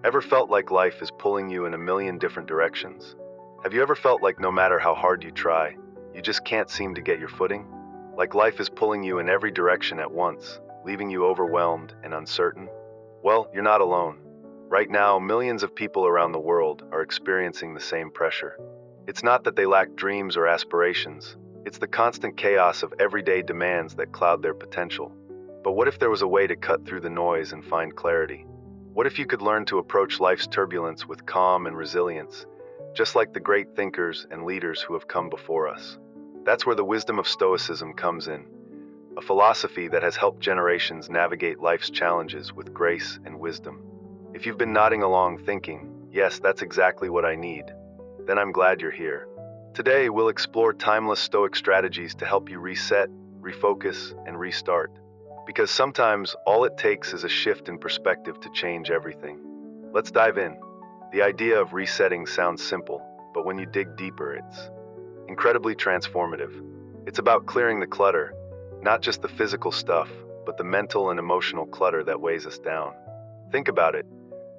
Ever felt like life is pulling you in a million different directions? Have you ever felt like no matter how hard you try, you just can't seem to get your footing? Like life is pulling you in every direction at once, leaving you overwhelmed and uncertain? Well, you're not alone. Right now, millions of people around the world are experiencing the same pressure. It's not that they lack dreams or aspirations, it's the constant chaos of everyday demands that cloud their potential. But what if there was a way to cut through the noise and find clarity? What if you could learn to approach life's turbulence with calm and resilience, just like the great thinkers and leaders who have come before us? That's where the wisdom of Stoicism comes in, a philosophy that has helped generations navigate life's challenges with grace and wisdom. If you've been nodding along thinking, yes, that's exactly what I need, then I'm glad you're here. Today, we'll explore timeless Stoic strategies to help you reset, refocus, and restart. Because sometimes all it takes is a shift in perspective to change everything. Let's dive in. The idea of resetting sounds simple, but when you dig deeper, it's incredibly transformative. It's about clearing the clutter, not just the physical stuff, but the mental and emotional clutter that weighs us down. Think about it.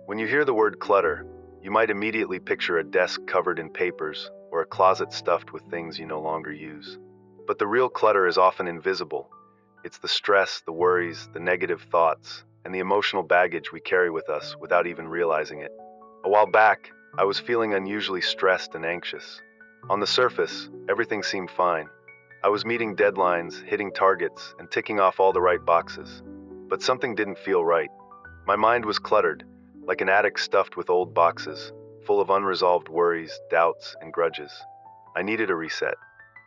When you hear the word clutter, you might immediately picture a desk covered in papers or a closet stuffed with things you no longer use. But the real clutter is often invisible. It's the stress, the worries, the negative thoughts, and the emotional baggage we carry with us without even realizing it. A while back, I was feeling unusually stressed and anxious. On the surface, everything seemed fine. I was meeting deadlines, hitting targets, and ticking off all the right boxes. But something didn't feel right. My mind was cluttered, like an attic stuffed with old boxes, full of unresolved worries, doubts, and grudges. I needed a reset.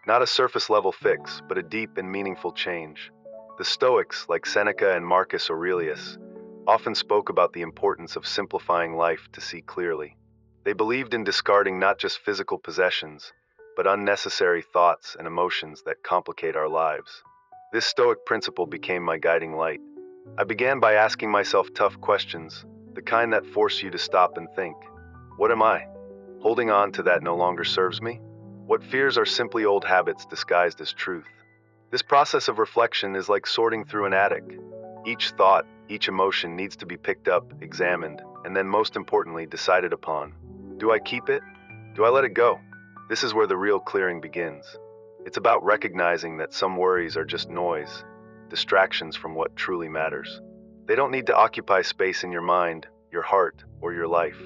Not a surface-level fix, but a deep and meaningful change. The Stoics, like Seneca and Marcus Aurelius, often spoke about the importance of simplifying life to see clearly. They believed in discarding not just physical possessions, but unnecessary thoughts and emotions that complicate our lives. This Stoic principle became my guiding light. I began by asking myself tough questions, the kind that force you to stop and think. What am I? Holding on to that no longer serves me? What fears are simply old habits disguised as truth? This process of reflection is like sorting through an attic. Each thought, each emotion needs to be picked up, examined, and then most importantly, decided upon. Do I keep it? Do I let it go? This is where the real clearing begins. It's about recognizing that some worries are just noise, distractions from what truly matters. They don't need to occupy space in your mind, your heart, or your life.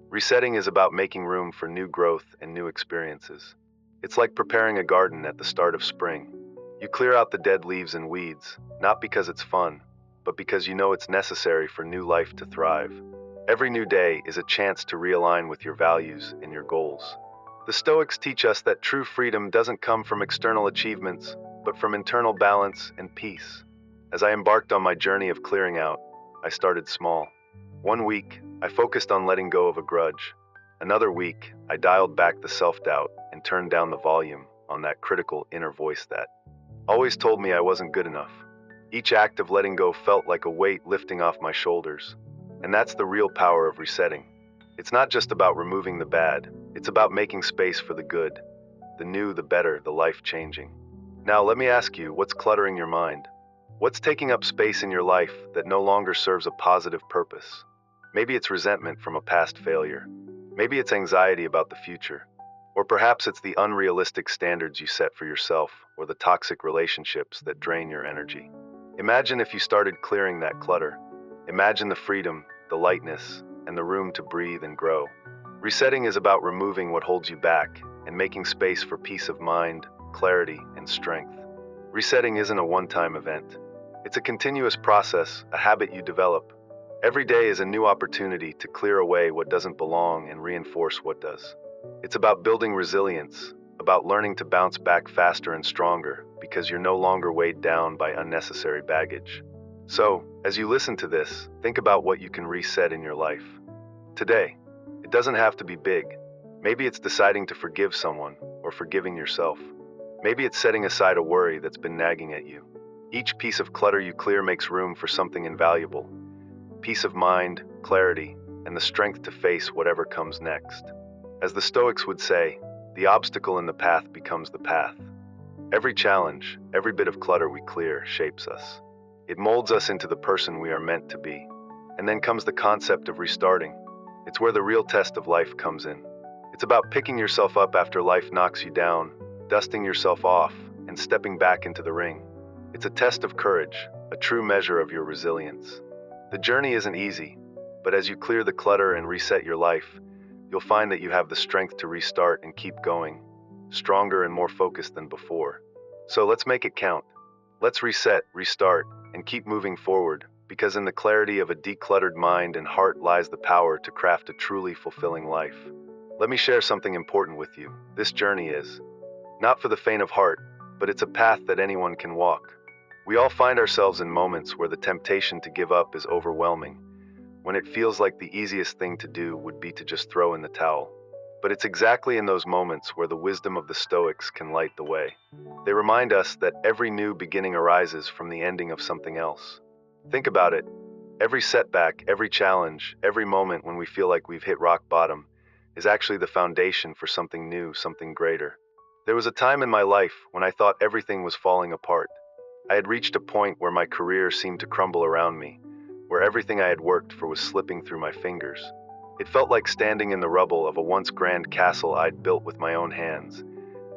Resetting is about making room for new growth and new experiences. It's like preparing a garden at the start of spring. You clear out the dead leaves and weeds, not because it's fun, but because you know it's necessary for new life to thrive. Every new day is a chance to realign with your values and your goals. The Stoics teach us that true freedom doesn't come from external achievements, but from internal balance and peace. As I embarked on my journey of clearing out, I started small. One week, I focused on letting go of a grudge. Another week, I dialed back the self-doubt and turned down the volume on that critical inner voice that always told me I wasn't good enough. Each act of letting go felt like a weight lifting off my shoulders. And that's the real power of resetting. It's not just about removing the bad, it's about making space for the good, the new, the better, the life-changing. Now let me ask you, what's cluttering your mind? What's taking up space in your life that no longer serves a positive purpose? Maybe it's resentment from a past failure. Maybe it's anxiety about the future. Or perhaps it's the unrealistic standards you set for yourself or the toxic relationships that drain your energy. Imagine if you started clearing that clutter. Imagine the freedom, the lightness, and the room to breathe and grow. Resetting is about removing what holds you back and making space for peace of mind, clarity, and strength. Resetting isn't a one-time event. It's a continuous process, a habit you develop. Every day is a new opportunity to clear away what doesn't belong and reinforce what does. It's about building resilience, about learning to bounce back faster and stronger because you're no longer weighed down by unnecessary baggage. So, as you listen to this, think about what you can reset in your life. Today, it doesn't have to be big. Maybe it's deciding to forgive someone or forgiving yourself. Maybe it's setting aside a worry that's been nagging at you. Each piece of clutter you clear makes room for something invaluable. Peace of mind, clarity, and the strength to face whatever comes next. As the Stoics would say, the obstacle in the path becomes the path. Every challenge, every bit of clutter we clear shapes us. It molds us into the person we are meant to be. And then comes the concept of restarting. It's where the real test of life comes in. It's about picking yourself up after life knocks you down, dusting yourself off, and stepping back into the ring. It's a test of courage, a true measure of your resilience. The journey isn't easy, but as you clear the clutter and reset your life, you'll find that you have the strength to restart and keep going, stronger and more focused than before. So let's make it count. Let's reset, restart, and keep moving forward, because in the clarity of a decluttered mind and heart lies the power to craft a truly fulfilling life. Let me share something important with you. This journey is not for the faint of heart, but it's a path that anyone can walk. We all find ourselves in moments where the temptation to give up is overwhelming, when it feels like the easiest thing to do would be to just throw in the towel. But it's exactly in those moments where the wisdom of the Stoics can light the way. They remind us that every new beginning arises from the ending of something else. Think about it. Every setback, every challenge, every moment when we feel like we've hit rock bottom is actually the foundation for something new, something greater. There was a time in my life when I thought everything was falling apart. I had reached a point where my career seemed to crumble around me, where everything I had worked for was slipping through my fingers. It felt like standing in the rubble of a once grand castle I'd built with my own hands,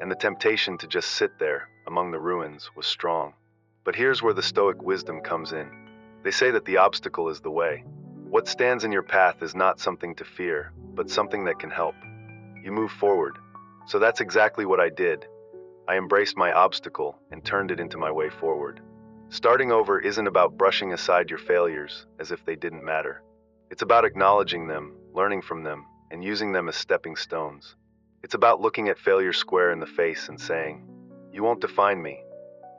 and the temptation to just sit there, among the ruins, was strong. But here's where the Stoic wisdom comes in. They say that the obstacle is the way. What stands in your path is not something to fear, but something that can help. You move forward. So that's exactly what I did. I embraced my obstacle and turned it into my way forward. Starting over isn't about brushing aside your failures as if they didn't matter. It's about acknowledging them, learning from them, and using them as stepping stones. It's about looking at failure square in the face and saying, "You won't define me."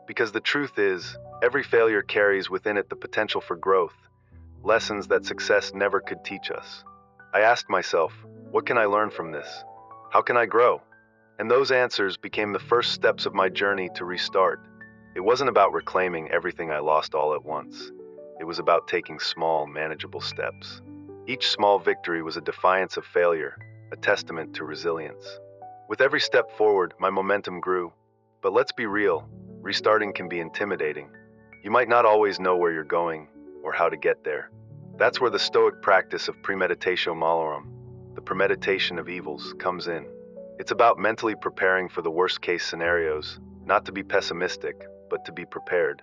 Because the truth is, every failure carries within it the potential for growth, lessons that success never could teach us. I asked myself, what can I learn from this? How can I grow? And those answers became the first steps of my journey to restart. It wasn't about reclaiming everything I lost all at once. It was about taking small, manageable steps. Each small victory was a defiance of failure, a testament to resilience. With every step forward, my momentum grew. But let's be real, restarting can be intimidating. You might not always know where you're going or how to get there. That's where the Stoic practice of premeditatio malorum, the premeditation of evils, comes in. It's about mentally preparing for the worst-case scenarios, not to be pessimistic, but to be prepared.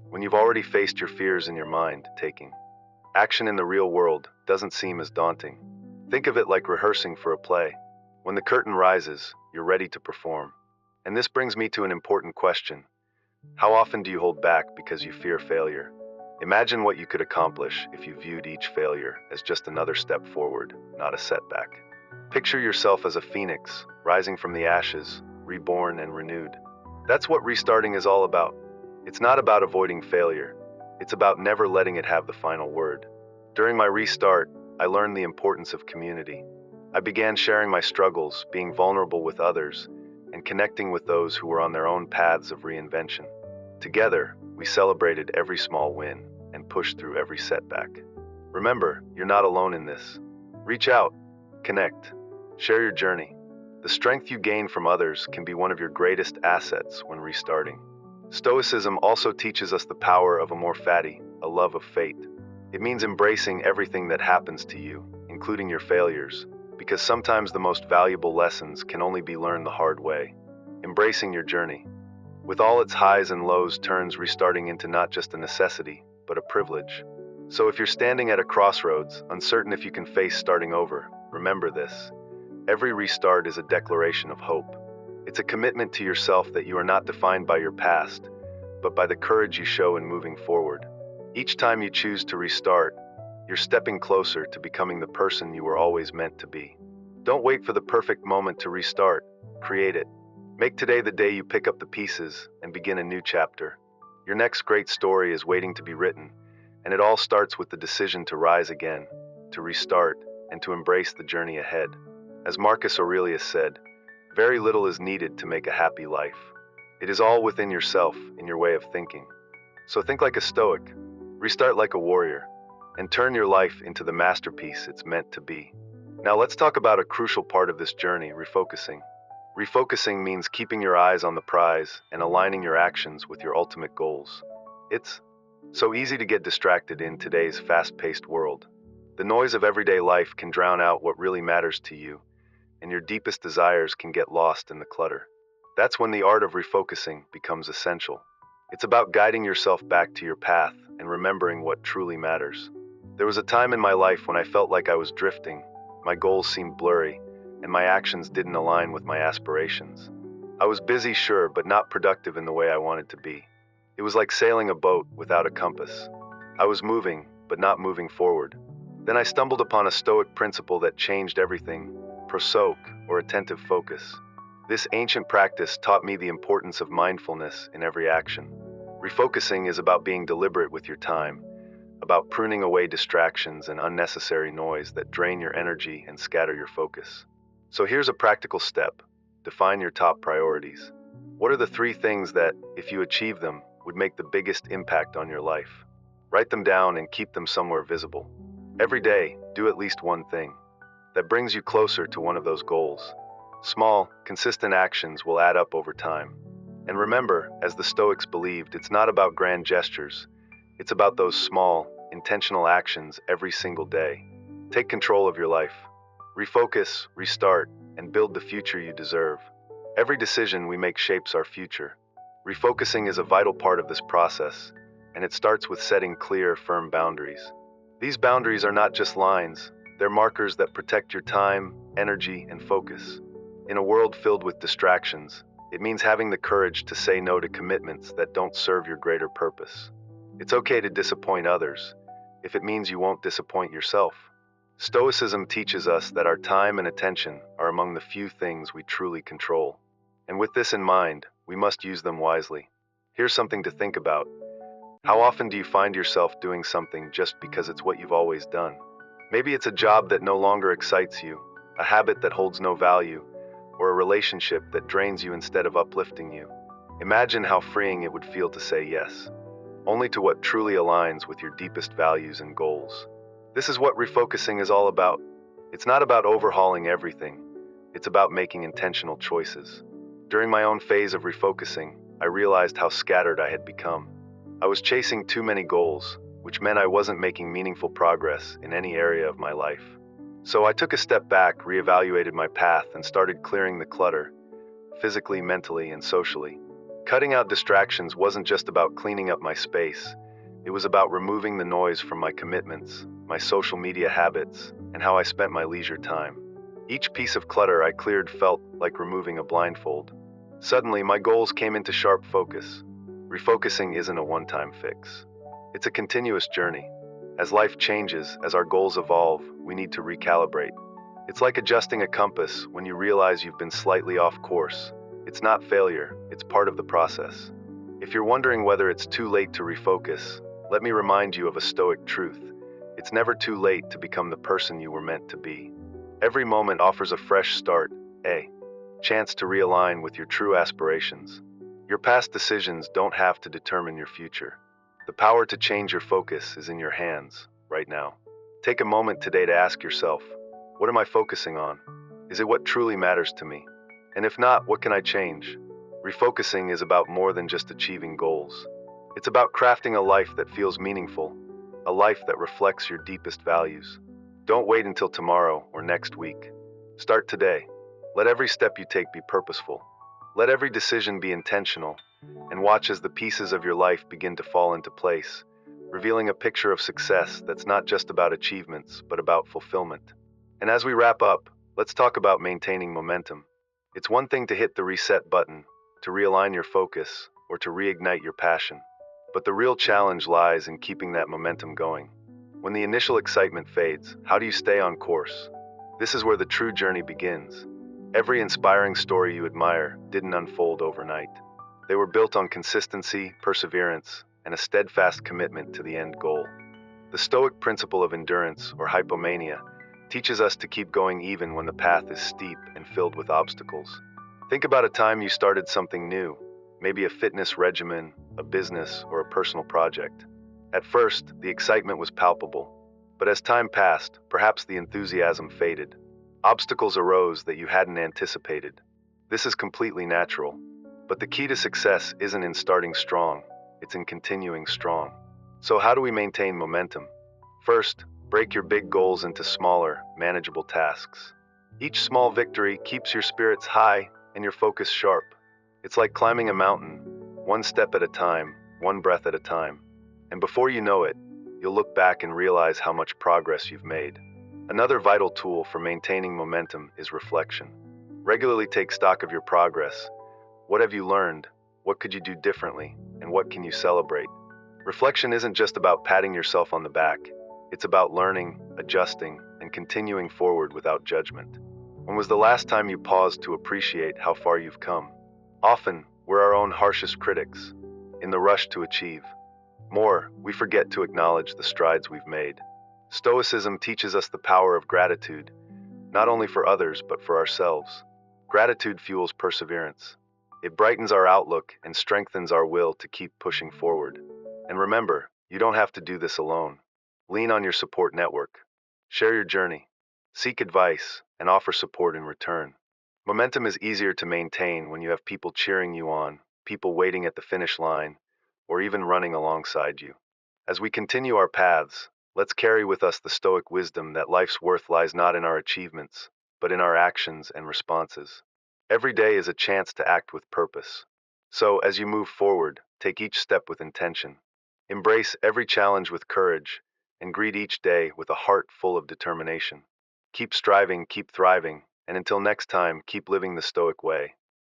When you've already faced your fears in your mind, taking action in the real world doesn't seem as daunting. Think of it like rehearsing for a play. When the curtain rises, you're ready to perform. And this brings me to an important question. How often do you hold back because you fear failure? Imagine what you could accomplish if you viewed each failure as just another step forward, not a setback. Picture yourself as a phoenix, rising from the ashes, reborn and renewed. That's what restarting is all about. It's not about avoiding failure. It's about never letting it have the final word. During my restart, I learned the importance of community. I began sharing my struggles, being vulnerable with others, and connecting with those who were on their own paths of reinvention. Together, we celebrated every small win and pushed through every setback. Remember, you're not alone in this. Reach out, connect, share your journey. The strength you gain from others can be one of your greatest assets when restarting. Stoicism also teaches us the power of amor fati, a love of fate. It means embracing everything that happens to you, including your failures, because sometimes the most valuable lessons can only be learned the hard way. Embracing your journey. With all its highs and lows, turns restarting into not just a necessity, but a privilege. So if you're standing at a crossroads, uncertain if you can face starting over, remember this. Every restart is a declaration of hope. It's a commitment to yourself that you are not defined by your past, but by the courage you show in moving forward. Each time you choose to restart, you're stepping closer to becoming the person you were always meant to be. Don't wait for the perfect moment to restart. Create it. Make today the day you pick up the pieces and begin a new chapter. Your next great story is waiting to be written, and it all starts with the decision to rise again, to restart, and to embrace the journey ahead. As Marcus Aurelius said, very little is needed to make a happy life. It is all within yourself, in your way of thinking. So think like a Stoic, restart like a warrior, and turn your life into the masterpiece it's meant to be. Now let's talk about a crucial part of this journey, refocusing. Refocusing means keeping your eyes on the prize and aligning your actions with your ultimate goals. It's so easy to get distracted in today's fast-paced world. The noise of everyday life can drown out what really matters to you, and your deepest desires can get lost in the clutter. That's when the art of refocusing becomes essential. It's about guiding yourself back to your path and remembering what truly matters. There was a time in my life when I felt like I was drifting, my goals seemed blurry, and my actions didn't align with my aspirations. I was busy, sure, but not productive in the way I wanted to be. It was like sailing a boat without a compass. I was moving, but not moving forward. Then I stumbled upon a Stoic principle that changed everything: prosoke, or attentive focus. This ancient practice taught me the importance of mindfulness in every action. Refocusing is about being deliberate with your time, about pruning away distractions and unnecessary noise that drain your energy and scatter your focus. So here's a practical step. Define your top priorities. What are the 3 things that, if you achieve them, would make the biggest impact on your life? Write them down and keep them somewhere visible. Every day, do at least one thing that brings you closer to one of those goals. Small, consistent actions will add up over time. And remember, as the Stoics believed, it's not about grand gestures. It's about those small, intentional actions every single day. Take control of your life. Refocus, restart, and build the future you deserve. Every decision we make shapes our future. Refocusing is a vital part of this process, and it starts with setting clear, firm boundaries. These boundaries are not just lines, they're markers that protect your time, energy, and focus. In a world filled with distractions, it means having the courage to say no to commitments that don't serve your greater purpose. It's okay to disappoint others, if it means you won't disappoint yourself. Stoicism teaches us that our time and attention are among the few things we truly control. And with this in mind, we must use them wisely. Here's something to think about. How often do you find yourself doing something just because it's what you've always done? Maybe it's a job that no longer excites you, a habit that holds no value, or a relationship that drains you instead of uplifting you. Imagine how freeing it would feel to say yes, only to what truly aligns with your deepest values and goals. This is what refocusing is all about. It's not about overhauling everything. It's about making intentional choices. During my own phase of refocusing, I realized how scattered I had become. I was chasing too many goals, which meant I wasn't making meaningful progress in any area of my life. So I took a step back, reevaluated my path, and started clearing the clutter, physically, mentally, and socially. Cutting out distractions wasn't just about cleaning up my space. It was about removing the noise from my commitments, my social media habits, and how I spent my leisure time. Each piece of clutter I cleared felt like removing a blindfold. Suddenly, my goals came into sharp focus. Refocusing isn't a one-time fix. It's a continuous journey. As life changes, as our goals evolve, we need to recalibrate. It's like adjusting a compass when you realize you've been slightly off course. It's not failure, it's part of the process. If you're wondering whether it's too late to refocus, let me remind you of a Stoic truth. It's never too late to become the person you were meant to be. Every moment offers a fresh start, a chance to realign with your true aspirations. Your past decisions don't have to determine your future. The power to change your focus is in your hands, right now. Take a moment today to ask yourself, what am I focusing on? Is it what truly matters to me? And if not, what can I change? Refocusing is about more than just achieving goals. It's about crafting a life that feels meaningful, a life that reflects your deepest values. Don't wait until tomorrow or next week. Start today. Let every step you take be purposeful. Let every decision be intentional, and watch as the pieces of your life begin to fall into place, revealing a picture of success that's not just about achievements, but about fulfillment. And as we wrap up, let's talk about maintaining momentum. It's one thing to hit the reset button, to realign your focus, or to reignite your passion. But the real challenge lies in keeping that momentum going. When the initial excitement fades, how do you stay on course? This is where the true journey begins. Every inspiring story you admire didn't unfold overnight. They were built on consistency, perseverance, and a steadfast commitment to the end goal. The Stoic principle of endurance, or hypomania, teaches us to keep going even when the path is steep and filled with obstacles. Think about a time you started something new, maybe a fitness regimen, a business, or a personal project. At first, the excitement was palpable, but as time passed, perhaps the enthusiasm faded. Obstacles arose that you hadn't anticipated. This is completely natural, but the key to success isn't in starting strong, it's in continuing strong. So how do we maintain momentum? First, Break your big goals into smaller, manageable tasks. Each small victory keeps your spirits high and your focus sharp. It's like climbing a mountain, one step at a time, one breath at a time. And before you know it, you'll look back and realize how much progress you've made. Another vital tool for maintaining momentum is reflection. Regularly take stock of your progress. What have you learned? What could you do differently? And what can you celebrate? Reflection isn't just about patting yourself on the back. It's about learning, adjusting, and continuing forward without judgment. When was the last time you paused to appreciate how far you've come? Often, we're our own harshest critics, in the rush to achieve more, we forget to acknowledge the strides we've made. Stoicism teaches us the power of gratitude, not only for others but for ourselves. Gratitude fuels perseverance. It brightens our outlook and strengthens our will to keep pushing forward. And remember, you don't have to do this alone. Lean on your support network. Share your journey. Seek advice and offer support in return. Momentum is easier to maintain when you have people cheering you on, people waiting at the finish line, or even running alongside you. As we continue our paths, let's carry with us the Stoic wisdom that life's worth lies not in our achievements, but in our actions and responses. Every day is a chance to act with purpose. So, as you move forward, take each step with intention. Embrace every challenge with courage, and greet each day with a heart full of determination. Keep striving, keep thriving, and until next time, keep living the Stoic way.